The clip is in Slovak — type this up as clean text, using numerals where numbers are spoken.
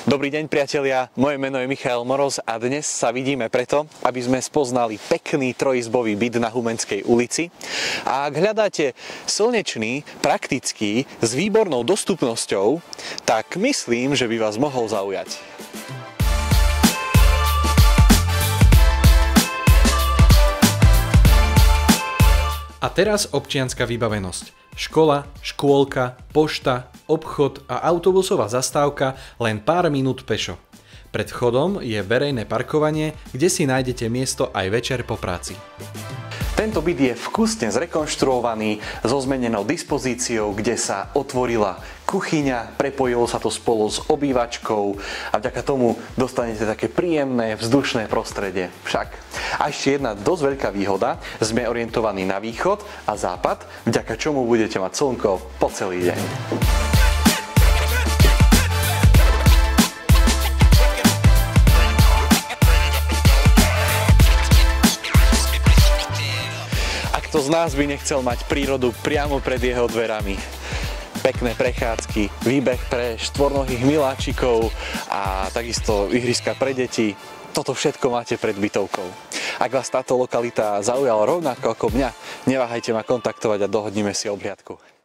Dobrý deň, priatelia, moje meno je Michael Moroz a dnes sa vidíme preto, aby sme spoznali pekný trojizbový byt na Humenskej ulici. A ak hľadáte slnečný, praktický, s výbornou dostupnosťou, tak myslím, že by vás mohol zaujať. A teraz občianska vybavenosť. Škola, škôlka, pošta, obchod a autobusová zastávka len pár minút pešo. Pred vchodom je verejné parkovanie, kde si nájdete miesto aj večer po práci. Tento byt je vkusne zrekonštruovaný so zmenenou dispozíciou, kde sa otvorila kuchyňa, prepojilo sa to spolu s obývačkou a vďaka tomu dostanete také príjemné vzdušné prostredie. Však. A ešte jedna dosť veľká výhoda, sme orientovaní na východ a západ, vďaka čomu budete mať slnko po celý deň. Kto z nás by nechcel mať prírodu priamo pred jeho dverami? Pekné prechádzky, výbeh pre štvornohých miláčikov a takisto ihriska pre deti. Toto všetko máte pred bytovkou. Ak vás táto lokalita zaujala rovnako ako mňa, neváhajte ma kontaktovať a dohodnime si obhliadku.